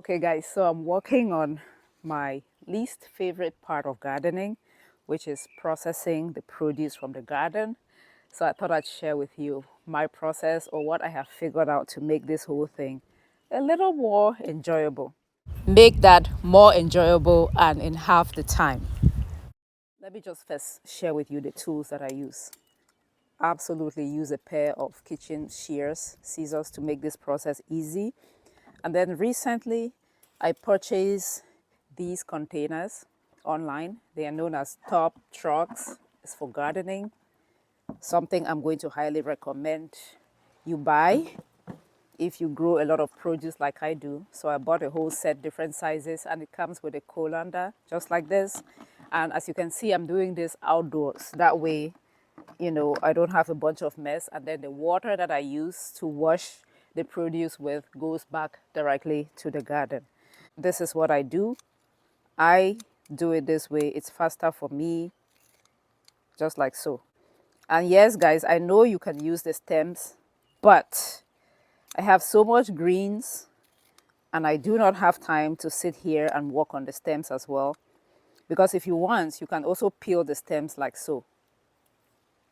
Okay guys, so I'm working on my least favorite part of gardening, which is processing the produce from the garden. So I thought I'd share with you my process or what I have figured out to make this whole thing a little more enjoyable. Make that more enjoyable and in half the time. Let me just first share with you the tools that I use. Absolutely use a pair of kitchen shears, scissors to make this process easy. And then recently, I purchased these containers online. They are known as top trucks. It's for gardening. Something I'm going to highly recommend you buy if you grow a lot of produce like I do. So I bought a whole set, different sizes, and it comes with a colander, just like this. And as you can see, I'm doing this outdoors. That way, I don't have a bunch of mess. And then the water that I use to wash the produce with goes back directly to the garden. This is what I do. I do it this way. It's faster for me, just like so. And yes, guys, I know you can use the stems, but I have so much greens and I do not have time to sit here and work on the stems as well. Because if you want, you can also peel the stems like so.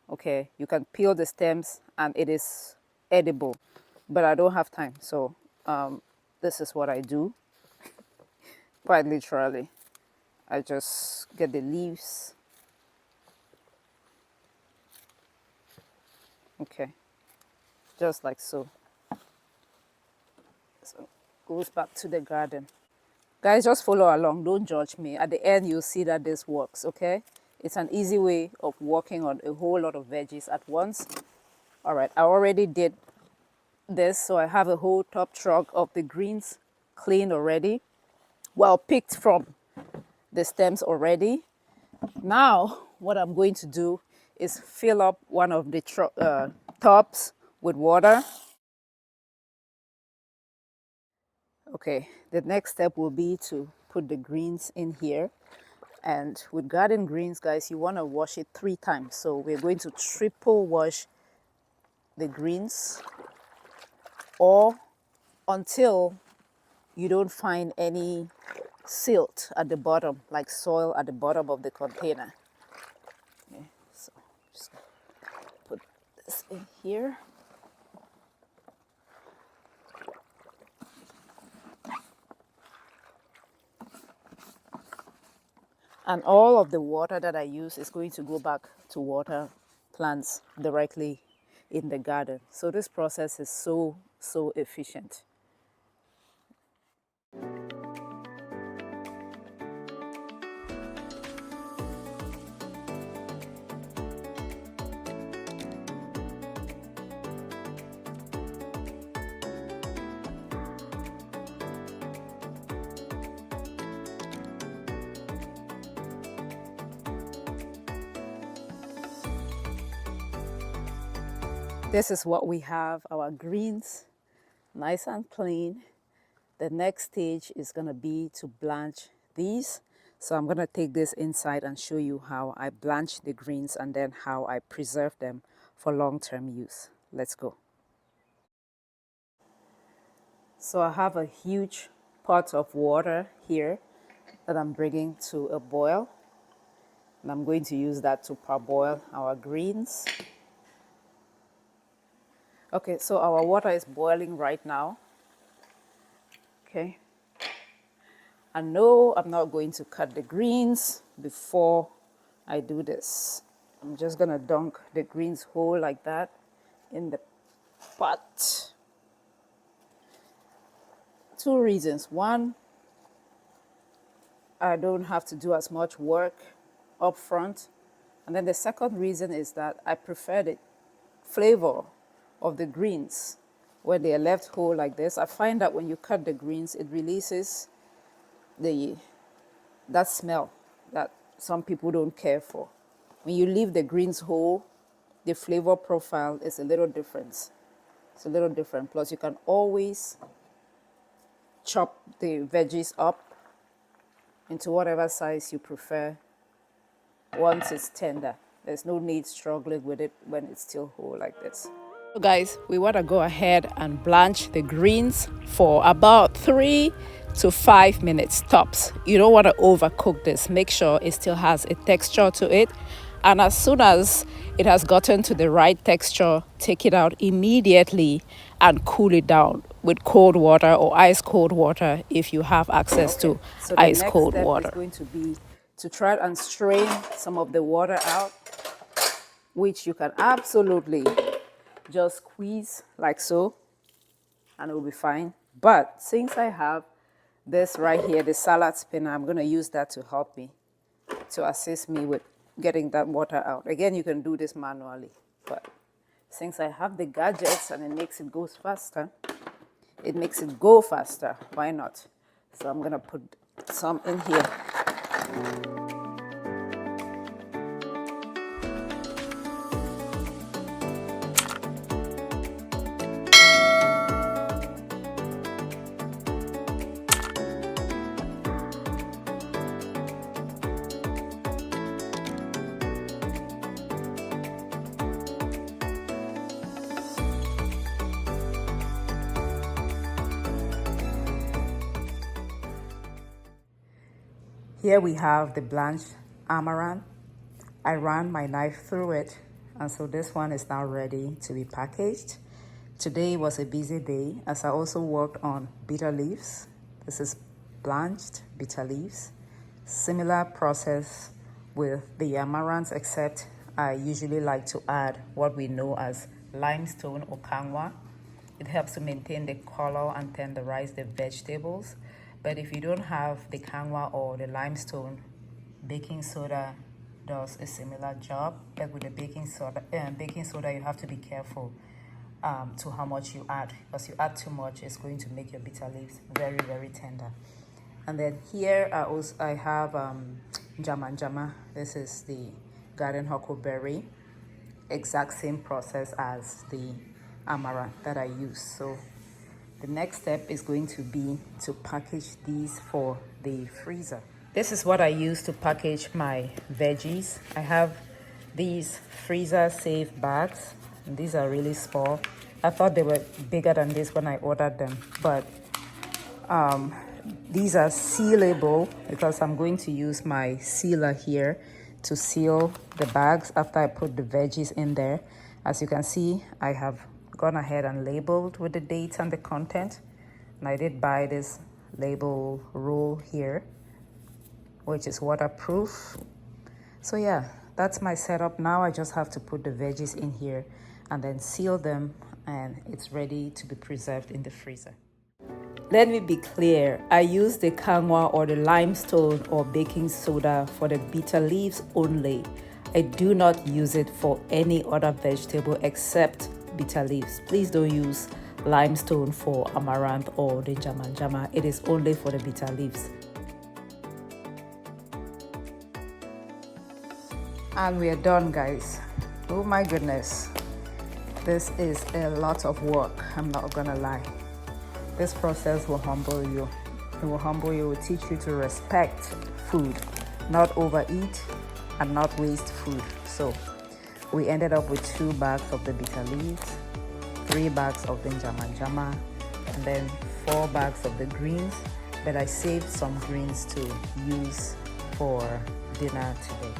Okay, you can peel the stems and it is edible, but I don't have time. So this is what I do, quite literally. I just get the leaves. Okay, just like so. So goes back to the garden. Guys, just follow along. Don't judge me. At the end, you'll see that this works, okay? It's an easy way of working on a whole lot of veggies at once. All right, I already did this, so I have a whole top truck of the greens cleaned already. Well, picked from the stems already. Now, what I'm going to do is fill up one of the tubs with water. Okay, the next step will be to put the greens in here. And with garden greens, guys, you want to wash it 3 times. So we're going to triple wash the greens or until you don't find any silt at the bottom, like soil at the bottom of the container. Okay, so just put this in here. And all of the water that I use is going to go back to water plants directly in the garden. So this process is so efficient. This is what we have, our greens, nice and clean. The next stage is going to be to blanch these. So I'm going to take this inside and show you how I blanch the greens and then how I preserve them for long-term use. Let's go. So I have a huge pot of water here that I'm bringing to a boil. And I'm going to use that to parboil our greens. Okay, so our water is boiling right now. Okay. And no, I'm not going to cut the greens before I do this. I'm just going to dunk the greens whole like that in the pot. 2 reasons. One, I don't have to do as much work up front. And then the second reason is that I prefer the flavor of the greens when they are left whole like this. I find that when you cut the greens, it releases that smell that some people don't care for. When you leave the greens whole, the flavor profile is a little different. It's a little different. Plus, you can always chop the veggies up into whatever size you prefer once it's tender. There's no need struggling with it when it's still whole like this. So guys, we want to go ahead and blanch the greens for about 3 to 5 minutes tops. You don't want to overcook this. Make sure it still has a texture to it. And as soon as it has gotten to the right texture, take it out immediately and cool it down with cold water or ice cold water if you have access to ice cold water. So the next step is going to be to try and strain some of the water out, which you can absolutely just squeeze like so and it will be fine. But since I have this right here, the salad spinner, I'm going to use that to help me, to assist me with getting that water out. Again, you can do this manually, but since I have the gadgets and it makes it go faster, why not? So I'm going to put some in here. Here we have the blanched amaranth. I ran my knife through it, and so this one is now ready to be packaged. Today was a busy day as I also worked on bitter leaves. This is blanched bitter leaves. Similar process with the amaranth, except I usually like to add what we know as limestone or kanwa. It helps to maintain the color and tenderize the vegetables. But if you don't have the kanwa or the limestone, baking soda does a similar job. But with the baking soda, you have to be careful to how much you add, because you add too much, it's going to make your bitter leaves very, very tender. And then here I have jama. This is the garden huckleberry. Exact same process as the amaranth that I use. So the next step is going to be to package these for the freezer. This is what I use to package my veggies. I have these freezer safe bags. And these are really small. I thought they were bigger than this when I ordered them, but these are sealable because I'm going to use my sealer here to seal the bags after I put the veggies in there. As you can see, I have gone ahead and labeled with the dates and the content, and I did buy this label roll here, which is waterproof. So yeah, that's my setup. Now I just have to put the veggies in here and then seal them, and it's ready to be preserved in the freezer. Let me be clear, I use the kanwa or the limestone or baking soda for the bitter leaves only. I do not use it for any other vegetable except bitter leaves. Please don't use limestone for amaranth or the jama. It is only for the bitter leaves. And we are done, guys. Oh my goodness. This is a lot of work, I'm not gonna lie. This process will humble you. It will humble you, it will teach you to respect food, not overeat and not waste food. So we ended up with 2 bags of the bitter leaves, 3 bags of the jama, and then 4 bags of the greens. But I saved some greens to use for dinner today.